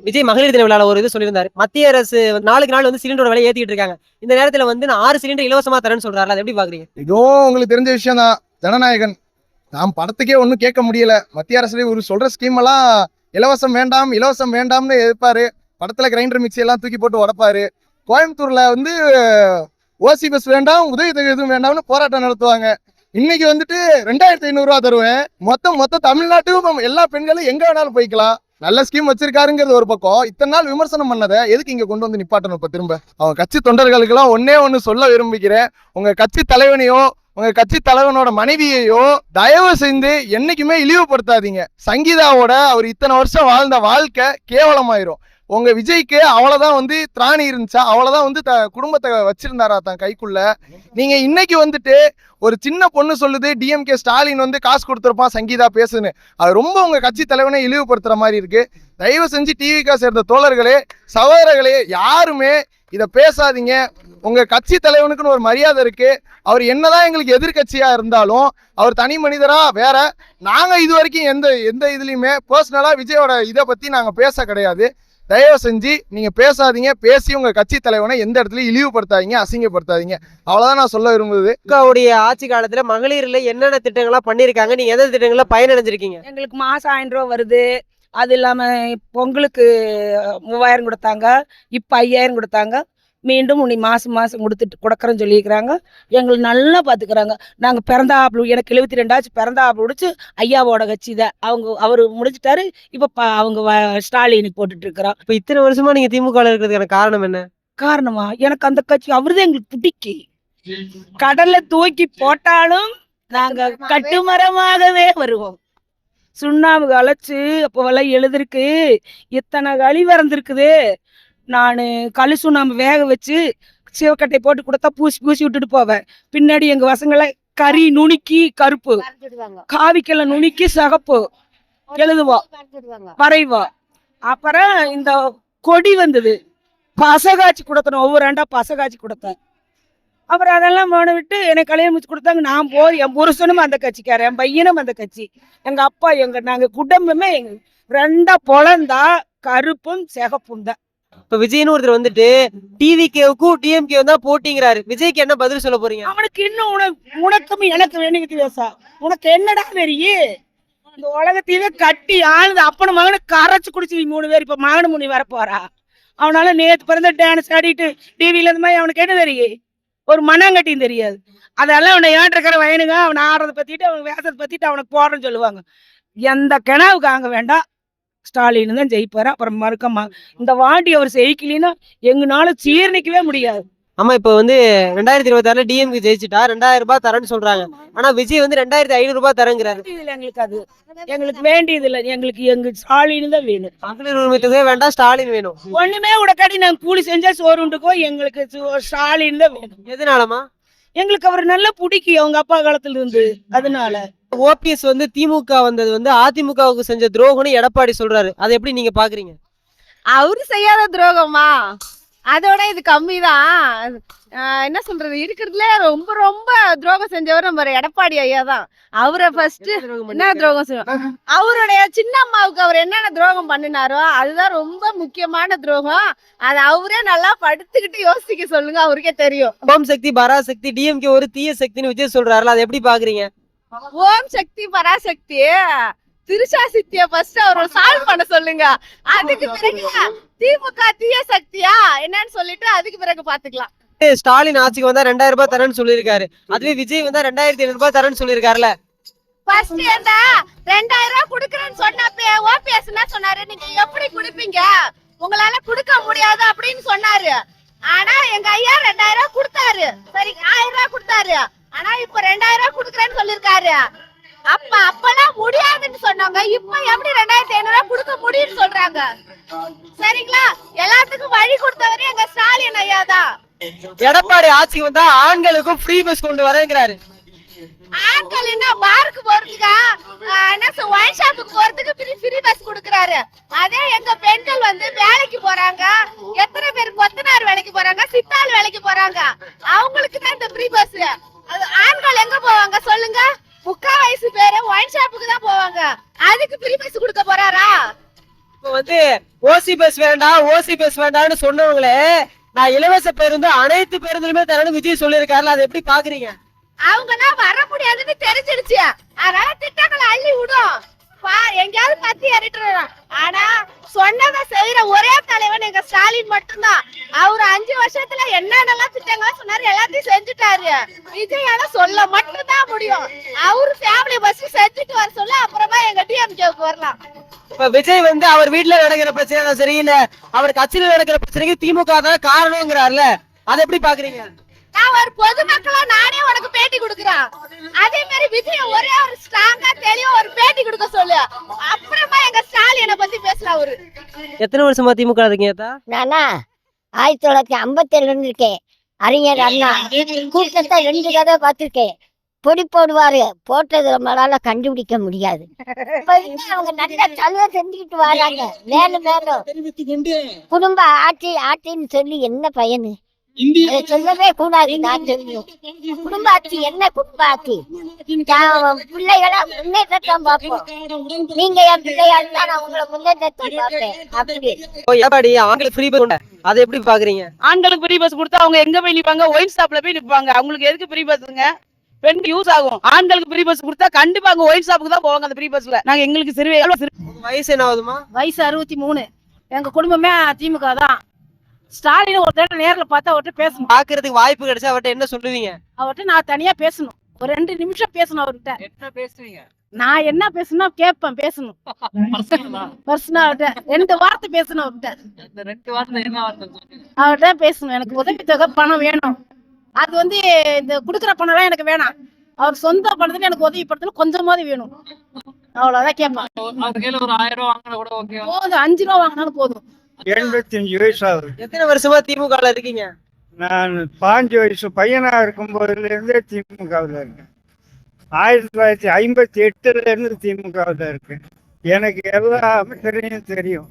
விஜய் மகளிர் தின விழால ஒரு இது சொல்லியிருந்தாரு. மத்திய அரசு நாளுக்கு நாள் வந்து சிலிண்டரோட விலை ஏத்திட்டு இருக்காங்க. இந்த நேரத்துல வந்து நான் 6 சிலிண்டர் இலவசமா தரேன்னு சொல்றாரு. அதை எப்படி பாக்குறீங்க? இதுவும் உங்களுக்கு தெரிஞ்ச விஷயம் தான். ஜனநாயகன் நாம் படத்துக்கே ஒன்றும் கேட்க முடியல. மத்திய அரசு ஒரு சொல்ற ஸ்கீம் எல்லாம் இலவசம் வேண்டாம் இலவசம் வேண்டாம்னு எதிர்ப்பாரு. படத்துல கிரைண்டர் மிக்சி எல்லாம் தூக்கி போட்டு உடப்பாரு. கோயம்புத்தூர்ல வந்து ஓசி பஸ் வேண்டாம் உதவி எதுவும் வேண்டாம்னு போராட்டம் நடத்துவாங்க. இன்னைக்கு வந்துட்டு 2500 ரூபா தருவேன். மொத்த தமிழ்நாட்டுக்கும் எல்லா பெண்களும் எங்க வேணாலும் போய்க்கலாம். நல்ல ஸ்கீம் வச்சிருக்காருங்கிறது ஒரு பக்கம். இத்தனை நாள் விமர்சனம் பண்ணதை எதுக்கு இங்க கொண்டு வந்து நிப்பாட்டணும்? இப்ப திரும்ப அவங்க கட்சி தொண்டர்களுக்கு எல்லாம் ஒண்ணு சொல்ல விரும்புகிறேன். உங்க கட்சி தலைவனையோ உங்க கட்சி தலைவனோட மனைவியையோ தயவு செய்து என்னைக்குமே இழிவுபடுத்தாதீங்க. சங்கீதாவோட அவர் இத்தனை வருஷம் வாழ்ந்த வாழ்க்கை கேவலமாயிரும். உங்க விஜய்க்கு அவ்வளவுதான் வந்து திராணி இருந்துச்சா, அவ்வளவுதான் வந்து குடும்பத்தை வச்சிருந்தாரா தன் கைக்குள்ள. நீங்க இன்னைக்கு வந்துட்டு ஒரு சின்ன பொண்ணு சொல்லுது டிஎம்கே ஸ்டாலின் வந்து காசு கொடுத்துருப்பான் சங்கீதா பேசுன்னு. அது ரொம்ப உங்க கட்சி தலைவனை இழிவுபடுத்துற மாதிரி இருக்கு. தயவு செஞ்சு டிவிக்கா சேர்ந்த தோழர்களே சகோதரர்களே யாருமே இதை பேசாதீங்க. உங்க கட்சி தலைவனுக்குன்னு ஒரு மரியாதை இருக்கு. அவர் என்னதான் எங்களுக்கு எதிர்கட்சியா இருந்தாலும் அவர் தனி மனிதரா வேற. நாங்க இது வரைக்கும் எந்த இதுலயுமே பர்சனலா விஜயோட இதை பத்தி நாங்க பேச கிடையாது. தயவு செஞ்சு நீங்க பேசாதீங்க. பேசி உங்க கட்சி தலைவனை எந்த இடத்துலயும் இழிவுபடுத்தாதீங்க, அசிங்கப்படுத்தாதீங்க. அவ்வளவுதான் நான் சொல்ல விரும்புது. திமுகவுடைய ஆட்சி காலத்துல மகளிர்ல என்னென்ன திட்டங்கள்லாம் பண்ணிருக்காங்க, நீங்க எந்த திட்டங்கள பயனடைஞ்சிருக்கீங்க? எங்களுக்கு மாசம் 1000 ரூபா வருது. அது இல்லாம பொங்கலுக்கு 3000 கொடுத்தாங்க. இப்ப 5000 கொடுத்தாங்க. மீண்டும் உன்னை மாசம் கொடுக்குறேன்னு சொல்லியிருக்கிறாங்க. எங்களை நல்லா பார்த்துக்கிறாங்க. நாங்கள் பிறந்தாப்புல எனக்கு 72 ஆச்சு. பிறந்தாப்புல முடிச்சு ஐயாவோட கட்சி தான். அவர் முடிச்சிட்டாரு. இப்போ அவங்க ஸ்டாலினுக்கு போட்டுட்டு இருக்கிறோம். இப்ப இத்தனை வருஷமா நீங்க திமுக இருக்கிறதுக்கான காரணம் என்ன? காரணமா எனக்கு அந்த கட்சி அவருதான் எங்களுக்கு பிடிக்கி. கடல்ல தூக்கி போட்டாலும் நாங்க கட்டுமரமாகவே வருவோம். சுண்ணாம்பு அழைச்சு அப்போவெல்லாம் எழுதிருக்கு. இத்தனை களி வறந்திருக்குது. நான் களி சுண்ணாம்பு வேக வச்சு சிவக்கட்டை போட்டு கொடுத்தா பூசி விட்டுட்டு போவேன். பின்னாடி எங்க பசங்களை கறி நுணுக்கி கருப்பு, காவிக்கெல்லாம் நுணுக்கி சகப்பு எழுதுவோம், வரைவோம். அப்புறம் இந்த கொடி வந்தது, பசகாய்ச்சி கொடுத்தணும். ஒவ்வொரு ஆண்டா பசகாய்ச்சி கொடுத்தேன். அப்புறம் அதெல்லாம் போன விட்டு எனக்கு கல்யாணம் முடிச்சு கொடுத்தாங்க. நான் போய் என் புருஷனும் அந்த கட்சிக்காரன், என் பையனும் அந்த கட்சி. எங்க அப்பா நாங்க குடும்பமே எங்க 2 பொழந்தா கருப்பும் சிகப்பும் தான். இப்ப விஜய்னு ஒருத்தர் வந்துட்டு டிவிகேவுக்கும் டிஎம்கே தான் போட்டிங்கிறாரு. விஜய்க்கு என்ன பதில் சொல்ல போறீங்க? அவனுக்கு இன்னும் உனக்கும் எனக்கு வேணும் வித்தியாசா. உனக்கு என்னடா வெறியே? இந்த உலகத்தையே கட்டி ஆளுது அப்பனும் மகனு கரைச்சு குடிச்சு 3 பேர் இப்ப மகனு முனி வர போறா. அவனால நேற்று பிறந்த டான்ஸ் ஆடிட்டு டிவியில இந்த மாதிரி அவனுக்கு என்ன தெரியும்? ஒரு மண்ணாங்கட்டியும் தெரியாது. அதெல்லாம் அவனை ஏற்றிருக்கிற வயனுங்க. அவனை ஆடுறதை பத்திட்டு அவன் வேசத்தை பத்திட்டு அவனுக்கு போடுறேன்னு சொல்லுவாங்க. எந்த கிணவுக்கு அங்க வேண்டாம், ஸ்டாலின் தான் ஜெயிப்பாரு. அப்புறம் மறுக்கமா இந்த வாட்டி அவர் ஜெயிக்கலின்னா எங்கனால சீர்ணிக்கவே முடியாது. ஆமா, இப்ப வந்து 2026 டிஎம்கே ஜெயிச்சுட்டா 2000 ரூபாய் தரேன்னு சொல்றாங்க. ஆனா விஜய் வந்து 2500 ரூபாய் தரேங்கிறாரு. எங்களுக்கு அது எங்களுக்கு வேண்டியது இல்லை. எங்க ஸ்டாலின் தான் வேணும். மகளிர் உரிமை தொகை வேண்டாம், ஸ்டாலின் வேணும். ஒண்ணுமே உடக்காடி நாங்க கூலி செஞ்சா சோறு உண்டுக்கோ. எங்களுக்கு ஸ்டாலின் தான் வேணும். எதனாலமா? எங்களுக்கு அவர் நல்லா பிடிக்கும் அவங்க அப்பா காலத்துல இருந்து. அதனால ஓபிஎஸ் வந்து திமுக வந்தது வந்து அதிமுகவுக்கு செஞ்ச துரோகம்னு எடப்பாடி சொல்றாரு. அதை எப்படி நீங்க பாக்குறீங்க? அவரு செய்யாத துரோகமா? அதோட இது கம்மிதான். என்ன சொல்றது, இருக்கிறதுல ரொம்ப ரொம்ப துரோகம் செஞ்சவர் நம்ம எடப்பாடி ஐயா தான். அவரை ஃபர்ஸ்ட் என்ன துரோகம் செய்வோம், அவருடைய சின்ன அம்மாவுக்கு அவர் என்னென்ன துரோகம் பண்ணினாரோ அதுதான் ரொம்ப முக்கியமான துரோகம். அது அவரே நல்லா படுத்துக்கிட்டு யோசிக்க சொல்லுங்க, அவருக்கே தெரியும். ஓம் சக்தி பராசக்தி டிஎம்கே ஒரு தீய சக்தின்னு விஜய் சொல்றாருல, அதை எப்படி பாக்குறீங்க? ஓம் சக்தி பராசக்தி திருஷா சித்திய ஃபர்ஸ்ட் அவரை சால்வ் பண்ண சொல்லுங்க. அதுக்கு பிறகு திமுக தீய சக்தியா என்னன்னு சொல்லிட்டு அதுக்கு பிறகு பாத்துக்கலாம். ஸ்டாலின் ஆட்சிக்கு வந்தா 2000 ரூபாய் தரேன்னு சொல்லிருக்காரு. அதுவே விஜய் வந்தா 2500 ரூபாய் தரேன்னு சொல்லிருக்காருல. ஃபர்ஸ்ட் என்ன 2000 ரூபாய் குடுக்கறேன்னு சொன்னப்ப ஓபிஎஸ் என்ன சொன்னாரு, நீங்க எப்படி குடுப்பீங்க, உங்களால குடுக்க முடியாது அப்படின்னு சொன்னாரு. ஆனா எங்க ஐயா 2000 ரூபாய் கொடுத்தாரு. சரி 1000 ரூபாய் கொடுத்தாரு. ஆனா இப்ப 2000 ரூபாய் குடுக்கறேன்னு சொல்லிருக்காரு. அப்பெல்லாம் முடியாதுன்னு சொன்னாங்க. இப்ப எப்படி 2500 ரூபாய் கொடுக்க முடியும்னு சொல்றாங்க? சரிங்களா, எல்லாத்துக்கும் வழி கொடுத்தவரே எங்க ஸ்டாலின் ஐயா தான். எடப்பாடி ஆட்சிக்கு வந்தா ஆண்களுக்கும் ஃப்ரீ பஸ் கொண்டு வரேங்கிறாரு. ஆண்கள் என்ன பாருக்கு போறதுக்கு, என்ன ஒயின் ஷாப்புக்கு போறதுக்கு ஃப்ரீ பஸ் கொடுக்கறாரு. அதே எங்க பெண்கள் வந்து வேலைக்கு போறாங்க. எத்தனை பேர் கொத்தனார் வேலைக்கு போறாங்க, சித்தாள் வேலைக்கு போறாங்க. அவங்களுக்கு தான் இந்த ஃப்ரீ பஸ். ஆண்கள் எங்க போவாங்க சொல்லுங்க? 3/4 வயசு பேரு ஒயின் ஷாப்புக்கு தான் போவாங்க. அதுக்கு ஃப்ரீ பஸ் கொடுக்க போறாரா? வந்து ஓசி பஸ் வேண்டாம் ஓசி பஸ் வேண்டாம்னு சொன்னவங்களே நான் இலவச பேருந்து அனைத்து பேருந்துலுமே தரேன்னு விஜய் சொல்லியிருக்காருல, அதை எப்படி பாக்குறீங்க? அவங்கன்னா வர முடியாதுன்னு தெரிஞ்சிடுச்சு, அதனால திட்டங்களை அள்ளி விடும். எங்கேயாவது பத்தி ஏறிட்டு. ஆனா சொன்னதை செய்யற ஒரே தலைவன் எங்க ஸ்டாலின் மட்டும்தான். அவரு 5 வருஷத்துல என்னென்னலாம் திட்டங்களா சொன்னாரு எல்லாத்தையும் செஞ்சுட்டாரு. விஜயால சொல்ல மட்டும்தான் முடியும். அவரு ஃபேமிலி பஸ் செஞ்சுட்டு வர சொல்ல அப்புறமா எங்க டிஎம்கேவுக்கு வரலாம். இப்ப விஜய் வந்து அவர் வீட்டுல நடக்கிற பிரச்சனை சரியில்லை, அவர் கட்சியில நடக்கிற பிரச்சனைக்கு திமுக தான் காரணம்ங்கிறாருல, அதை எப்படி பாக்குறீங்க? நான் ஒரு பொதுமக்களா நானே உனக்கு பேட்டி கொடுக்குறேன். அதே மாதிரி விஜய் ஒரே ஒரு ஸ்ட்ராங்கா தெளிவா ஒரு பேட்டி கொடுக்க சொல்லு. அப்புறமா எங்க ஸ்டாலினை பத்தி பேசுறா. அவரு எத்தனை வருஷமா திமுக இருக்கீங்க? நானா 1957 இருக்கேன். அறிஞர் அண்ணா கூட்டத்தை 2 தடவை பார்த்திருக்கேன். பொடி போடுவாரு, போட்டது நம்மளால கண்டுபிடிக்க முடியாது. அவங்க நல்ல சலுகை செஞ்சுக்கிட்டு வராங்க. மேலும் மேலும் குடும்ப ஆட்சின்னு சொல்லி என்ன பயனு? அதை சொல்லவே கூடாது. நான் சொல்லுவோம் குடும்ப ஆட்சி என்ன குடும்ப ஆட்சி? பிள்ளைகளா முன்னேற்றம் பார்ப்போம். நீங்க என் பிள்ளையா இருந்தா நான் உங்களை முன்னேற்றம் பார்ப்பேன். அப்படி ஆண்களுக்கு ஃப்ரீ பஸ், அதை எப்படி பாக்குறீங்க? ஆண்களுக்கு ஃப்ரீ பஸ் கொடுத்தா அவங்க எங்க போய் நிப்பாங்க? ஒயின் ஸ்டாப்ல போய் நிப்பாங்க. அவங்களுக்கு எதுக்கு ஃப்ரீ பஸ்ங்க? பெண்களுக்கு யூஸ் ஆகும். ஆண்களுக்கு ஃப்ரீ பஸ் கொடுத்தா கண்டிப்பா அவங்க ஒயின் ஷாப்புக்கு தான் போவாங்க. அந்த ஃப்ரீ பஸ்ல நாங்க எங்களுக்கு வயசு என்ன ஆகுதுமா? வயசு 63. எங்க குடும்பமே திமுக தான். ஸ்டாலின் ஒரு தடவை நேர்ல பார்த்தா அவர்கிட்ட பேசணும். பாக்குறதுக்கு வாய்ப்பு கிடைச்சா அவர்கிட்ட என்ன சொல்லுவீங்க? அவர்கிட்ட நான் தனியா பேசணும். ஒரு 2 நிமிஷம் பேசணும் அவர்கிட்ட. என்ன பேசுவீங்க? நான் என்ன பேசணும் கேட்பேன். பேசணும் பர்சனலா 2 வார்த்தை பேசணும் அவர்கிட்ட. அவர்கிட்ட பேசணும். எனக்கு உதவித்தொகை பணம் வேணும். அது வந்து இந்த குடுக்குற பணம் எல்லாம் எனக்கு வேணாம். அவர் சொந்த பணத்துல எனக்கு உதவி படுத்தணும், கொஞ்சமாவது வேணும். அவ்வளவுதான் கேட்பான். ஒரு 1000 ரூபாய் வாங்கினா கூட ஓகே. போதும், 5 ரூபா வாங்கினாலும் போதும். 85 வயசு ஆகுது. எத்தனை வருஷமா திமுகல இருக்கீங்க? நான் 5 வயசு பையனா இருக்கும் போதுல இருந்தே திமுகவில் இருக்கேன். 1958 இருந்து திமுகவில் இருக்கேன். எனக்கு எல்லா அமைச்சரையும் தெரியும்,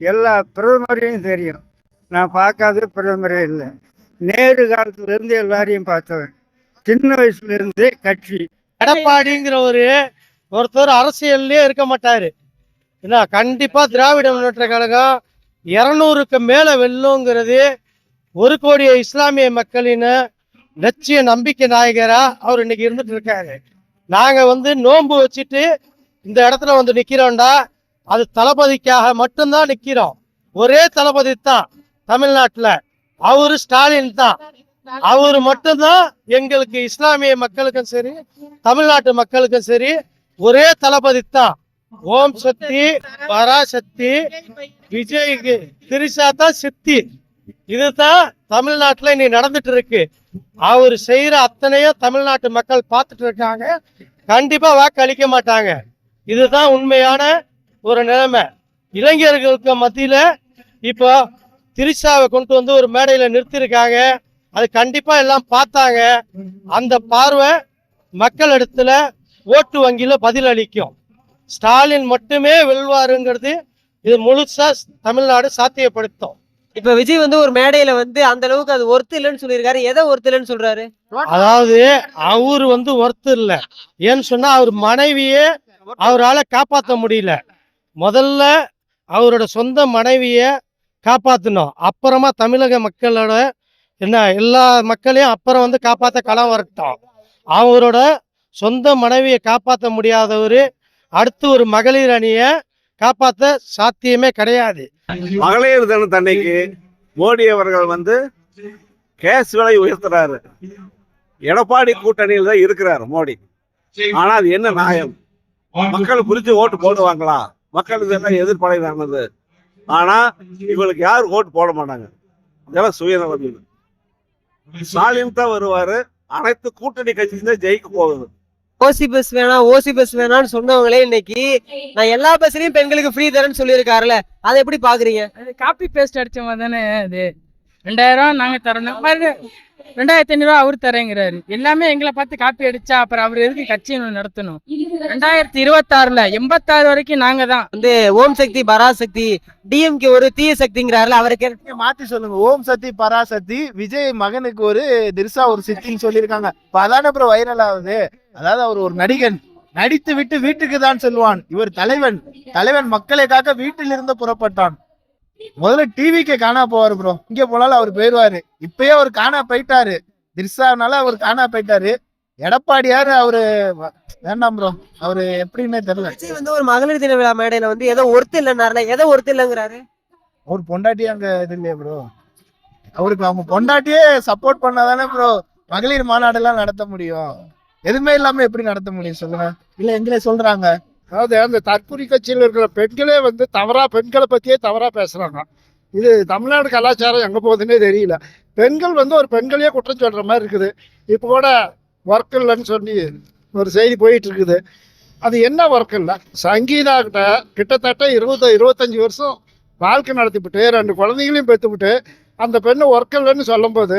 எல்லா பிரதமரையும் தெரியும். நான் பார்க்காத பிரதமரே இல்லை. நேரு காலத்துல இருந்து எல்லாரையும் பார்த்தவன். சின்ன வயசுல இருந்தே கட்சி. எடப்பாடிங்கிற ஒருத்தர் அரசியல்லே இருக்க மாட்டாரு. ஏன்னா கண்டிப்பா திராவிட முன்னேற்ற கழகம் 200க்கு மேல வெல்லுங்கிறது 1 கோடி இஸ்லாமிய மக்களின் லட்சிய நம்பிக்கை நாயகரா அவர் இன்னைக்கு இருந்துட்டு இருக்காரு. நாங்க நோன்பு வச்சுட்டு இந்த இடத்துல நிக்கிறோம்டா, அது தளபதிக்காக மட்டும்தான் நிக்கிறோம். ஒரே தளபதி தான் தமிழ்நாட்டுல, அவரு ஸ்டாலின் தான். அவரு மட்டும்தான் எங்களுக்கு இஸ்லாமிய மக்களுக்கும் சரி தமிழ்நாட்டு மக்களுக்கும் சரி ஒரே தளபதி தான். ஓம் சக்தி பராசக்தி, விஜய்க்கு திரிசா தான் சக்தி. இதுதான் தமிழ்நாட்டுல இன்னைக்கு நடந்துட்டு இருக்கு. அவரு செய்யற அத்தனையும் தமிழ்நாட்டு மக்கள் பார்த்துட்டு இருக்காங்க. கண்டிப்பா வாக்கு அளிக்க மாட்டாங்க. இதுதான் உண்மையான ஒரு நிலைமை. இளைஞர்களுக்கு மத்தியில இப்போ திரிசாவை கொண்டு ஒரு மேடையில நிறுத்திருக்காங்க. அது கண்டிப்பா எல்லாம் பார்த்தாங்க. அந்த பார்வை மக்கள் இடத்துல ஓட்டு வங்கியில பதில் அளிக்கும். ஸ்டாலின் மட்டுமே வெல்வாருங்கிறது இது முழுசா தமிழ்நாடு சாத்தியப்படுத்தும். இப்ப விஜய் ஒரு மேடையில அந்த அளவுக்கு அது ஒர்த்து இல்லைன்னு சொல்லியிருக்காரு. எதை ஒர்த்து இல்லைன்னு சொல்றாரு? அதாவது அவரு ஒர்த்து இல்ல. ஏன்னு சொன்னா அவர் மனைவியே அவரால காப்பாற்ற முடியல. முதல்ல அவரோட சொந்த மனைவிய காப்பாற்றணும், அப்புறமா தமிழக மக்களோட எல்லா மக்களையும் அப்புறம் காப்பாற்ற களம் வரட்டும். அவரோட சொந்த மனைவியை காப்பாற்ற முடியாதவர் அடுத்து ஒரு மகளிர் அணிய காப்பாற்ற சாத்தியமே கிடையாது. மகளிர் தினத்தன்னைக்கு மோடி அவர்கள் கேஸ் விலை உயர்த்துறாரு. எடப்பாடி கூட்டணியில் தான் இருக்கிறார் மோடி. ஆனா அது என்ன நியாயம்? மக்கள் புரிஞ்சு ஓட்டு போடுவாங்களா? மக்கள் இதெல்லாம் எதிர்ப்படையானது. ஆனா இவங்களுக்கு யாரும் ஓட்டு போட மாட்டாங்க. இதெல்லாம் சுயநலம். ஸ்டாலின் தான் வருவாரு. அனைத்து கூட்டணி கட்சியும் தான் ஜெயிக்க போகுது. ஓசி பஸ் வேணாம் ஓசி பஸ் வேணாம்னு சொன்னவங்களே இன்னைக்கு நான் எல்லா பஸ்லயும் பெண்களுக்கு ஃப்ரீ தரேன்னு சொல்லியிருக்காருல, அதை எப்படி பாக்குறீங்க? காப்பி பேஸ்ட் அடிச்ச மாதிரி தானே அது. 2000 நாங்க தரணும், 2500 அவரு தரேங்கிறாரு. எல்லாமே எங்களை பார்த்து காப்பி அடிச்சா அப்புறம் அவர் எதுக்கு கட்சி நடத்தணும்? 2026ல 86 வரைக்கும் நாங்க தான் ஓம் சக்தி பராசக்தி, டிஎம்கே ஒரு தீய சக்திங்கிறாருல, அவருக்கு மாத்தி சொல்லுங்க. ஓம் சக்தி பராசக்தி, விஜய் மகனுக்கு திரிசா ஒரு சித்தின்னு சொல்லியிருக்காங்க. அதான அப்புறம் வைரல் ஆகுது. அதாவது அவர் ஒரு நடிகன், நடித்து விட்டு வீட்டுக்கு தான் செல்வான். இவர் தலைவன். தலைவன் மக்களுக்காக வீட்டில் இருந்து புறப்பட்டான். முதல்ல டிவிக்கு காணா போவாரு ப்ரோ. இங்க போனாலும் அவர் போயிடுவாரு. இப்பயே அவர் காணா போயிட்டாரு. திரிசானால அவர் காணா போயிட்டாரு. எடப்பாடியார் அவரு வேண்டாம் ப்ரோ. அவரு எப்படின்னே தெரியல. விஜய் வந்து ஒரு மகளிர் தின விழா மேடையில வந்து ஏதோ ஒருத்தர் இல்லைன்னாருல, எதோ ஒருத்தர் இல்லைங்கிறாரு. அவர் பொண்டாட்டி அங்க இது இல்லையா ப்ரோ? அவருக்கு அவங்க பொண்டாட்டியே சப்போர்ட் பண்ணாதானே ப்ரோ மகளிர் மாநாடு எல்லாம் நடத்த முடியும். எதுவுமே இல்லாம எப்படி நடத்த முடியும் சொல்லுங்க? இல்ல எங்களே சொல்றாங்க. அதாவது அந்த தற்கொலை கட்சியில் இருக்கிற பெண்களே வந்து தவறா பெண்களை பத்தியே தவறா பேசுறாங்க. இது தமிழ்நாடு கலாச்சாரம் எங்க போகுதுன்னே தெரியல. பெண்கள் வந்து ஒரு பெண்களையே குற்றம் சொல்ற மாதிரி இருக்குது. இப்போ கூட ஒர்க் இல்லைன்னு சொல்லி ஒரு செய்தி போயிட்டு இருக்குது. அது என்ன ஒர்க் இல்லை? சங்கீதா கிட்ட கிட்டத்தட்ட 20-25 வருஷம் வாழ்க்கை நடத்திவிட்டு 2 குழந்தைங்களையும் பெற்றுவிட்டு அந்த பெண்ணு ஒர்க் இல்லைன்னு சொல்லும்போது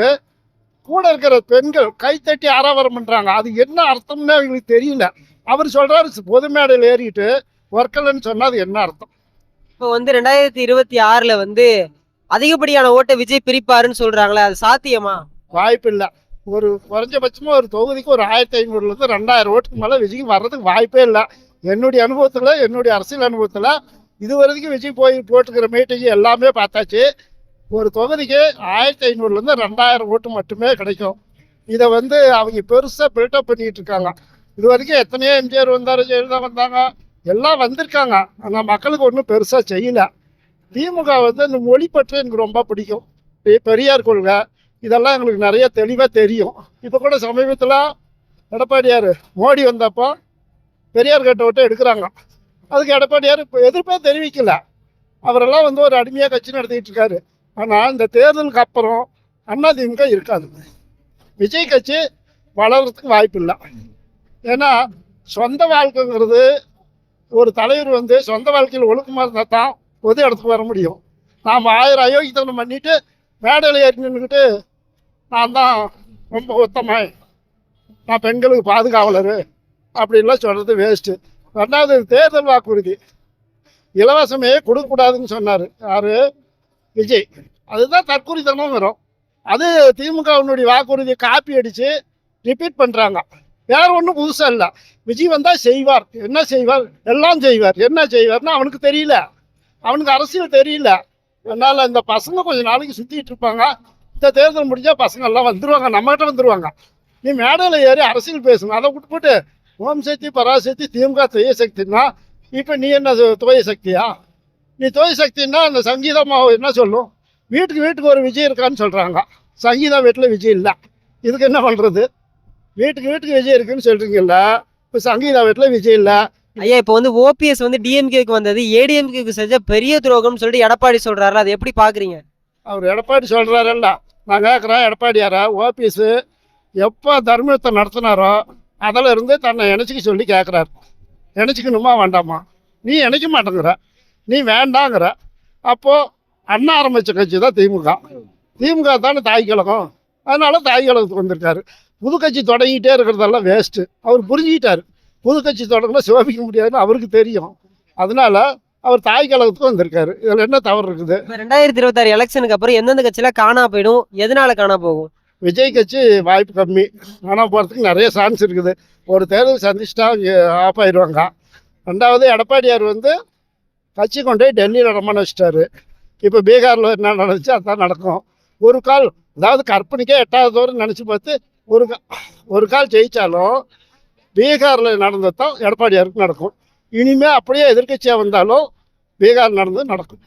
கூட இருக்கிற பெண்கள் கைத்தட்டி ஆரவாரம் பண்றாங்க. அது என்ன அர்த்தம்னு அவங்களுக்கு தெரியல. அவர் சொல்றாரு பொது மேடையில் ஏறிட்டு ஒர்க் இல்லைன்னு சொன்னா அது என்ன அர்த்தம்? இப்போ வந்து 2026ல வந்து அதிகப்படியான ஓட்டை விஜய் பிரிப்பாருன்னு சொல்றாங்களே, அது சாத்தியமா? வாய்ப்பு இல்லை. ஒரு குறைஞ்சபட்சமா ஒரு தொகுதிக்கு ஒரு 1500 2000 ஓட்டுக்கு மேலே விஜய்க்கு வர்றதுக்கு வாய்ப்பே இல்லை. என்னுடைய அனுபவத்தில், என்னுடைய அரசியல் அனுபவத்தில் இது வரைக்கும் விஜய் போய் போட்டுக்கிற மீட்டிங் எல்லாமே பார்த்தாச்சு. ஒரு தொகுதிக்கு 1500 2000 ஓட்டு மட்டுமே கிடைக்கும். இதை வந்து அவங்க பெருசாக பில்டப் பண்ணிட்டு இருக்காங்க. இது வரைக்கும் எத்தனையோ எம்ஜிஆர் வந்தார், ஜெயலலிதா வந்தாங்க, எல்லாம் வந்திருக்காங்க. ஆனால் மக்களுக்கு ஒன்றும் பெருசாக செய்யலை. திமுக வந்து இந்த மொழி பற்றி எனக்கு ரொம்ப பிடிக்கும். பெரியார் கொள்கை இதெல்லாம் எங்களுக்கு நிறைய தெளிவாக தெரியும். இப்போ கூட சமீபத்தில் எடப்பாடியார் மோடி வந்தப்போ பெரியார் கட்டை விட்டு எடுக்கிறாங்க. அதுக்கு எடப்பாடியார் இப்போ எதிர்ப்பே தெரிவிக்கல. அவரெல்லாம் வந்து ஒரு அடிமையாக கட்சி நடத்திட்டு இருக்காரு. ஆனால் இந்த தேர்தலுக்கு அப்புறம் அதிமுக இருக்காது. விஜய் கட்சி வளர்கிறதுக்கு வாய்ப்பு இல்லை. ஏன்னா சொந்த வாழ்க்கைங்கிறது ஒரு தலைவர் வந்து சொந்த வாழ்க்கையில் ஒழுக்கமாக இருந்தால் தான் பொது இடத்துக்கு வர முடியும். நாம் 1000 அயோக்கியத்தனம் பண்ணிட்டு மேடையில் ஏறி நின்றுக்கிட்டு நான் தான் ரொம்ப உத்தமன், நான் பெண்களுக்கு பாதுகாவலர் அப்படின்லாம் சொல்கிறது வேஸ்ட்டு. 2வது தேர்தல் வாக்குறுதி இலவசமே கொடுக்கக்கூடாதுன்னு சொன்னார் யார்? விஜய். அதுதான் தற்கொலைத்தனம் வரும். அது திமுகவினுடைய வாக்குறுதியை காப்பி அடித்து ரிப்பீட் பண்ணுறாங்க. வேற ஒன்றும் புதுசாக இல்லை. விஜய் வந்தால் செய்வார். என்ன செய்வார்? எல்லாம் செய்வார். என்ன செய்வார்னா அவனுக்கு தெரியல. அவனுக்கு அரசியல் தெரியல. அதனால் இந்த பசங்க கொஞ்சம் நாளைக்கு சுற்றிட்டு இருப்பாங்க. இந்த தேர்தல் முடிஞ்சால் பசங்க எல்லாம் வந்துடுவாங்க, நம்மகிட்ட வந்துடுவாங்க. நீ மேடையில் ஏறி அரசியல் பேசுங்க. அதை விட்டுப்போட்டு ஓம் சக்தி பராசக்தி திமுக துய சக்தின்னா இப்போ நீ என்ன துவய சக்தியா? நீ துவய சக்தின்னா அந்த சங்கீதமாக என்ன சொல்லும்? வீட்டுக்கு வீட்டுக்கு ஒரு விஜய் இருக்கான்னு சொல்கிறாங்க. சங்கீதா வீட்டில் விஜய் இல்லை. இதுக்கு என்ன பண்ணுறது? வீட்டுக்கு வீட்டுக்கு விஜய் இருக்குன்னு சொல்கிறீங்கல்ல, இப்போ சங்கீதா வீட்டில் விஜய் இல்லை. ஐயா, இப்போ வந்து ஓபிஎஸ் வந்து டிஎம்கேக்கு வந்தது ஏடிஎம்கேக்கு செஞ்ச பெரிய துரோகம்னு சொல்லிட்டு எடப்பாடி சொல்றாரு, அதை எப்படி பாக்குறீங்க? அவர் எடப்பாடி சொல்கிறாரல்ல, நான் கேட்குறேன், எடப்பாடியாரா ஓபிஎஸ் எப்போ தர்மத்தை நடத்தினாரோ அதில் இருந்து தன்னை இணைச்சிக்க சொல்லி கேட்குறாரு. இணைச்சிக்கணுமா வேண்டாமா? நீ இணைக்க மாட்டேங்கிற, நீ வேண்டாங்கிற. அப்போது அண்ணா ஆரம்பித்த கட்சி தான் திமுக. திமுக தானே தாய் கழகம். அதனால தாய் கழகத்துக்கு வந்திருக்காரு. புது கட்சி தொடங்கிட்டே இருக்கிறதெல்லாம் வேஸ்ட்டு. அவர் புரிஞ்சுக்கிட்டார். புது கட்சி தொடங்கினா சிவபிக்க முடியாதுன்னு அவருக்கு தெரியும். அதனால அவர் தாய் கழகத்துக்கு வந்திருக்காரு. இதில் என்ன தவறு இருக்குது? 2026 எலெக்ஷனுக்கு அப்புறம் எந்தெந்த கட்சியில காணா போயிடும், எதனால காணா போகும்? விஜய் கட்சி வாய்ப்பு கம்மி. ஆனால் போகிறதுக்கு நிறைய சான்ஸ் இருக்குது. ஒரு தேர்தல் சந்திச்சிட்டா ஆஃப் ஆயிடுவாங்க. 2வது எடப்பாடியார் வந்து கட்சி கொண்டு போய் டெல்லியில் ரம்மன் வச்சிட்டாரு. இப்போ பீகாரில் என்ன நடந்துச்சு அதான் நடக்கும். ஒரு கால், அதாவது கற்பனைக்கே 8வது தோறும் நினச்சி பார்த்து ஒரு கால் ஜெயித்தாலும் பீகாரில் நடந்தது தான் எடப்பாடியாருக்கு நடக்கும். இனிமேல் அப்படியே எதிர்கட்சியாக வந்தாலும் பீகார் நடந்தது நடக்கும்.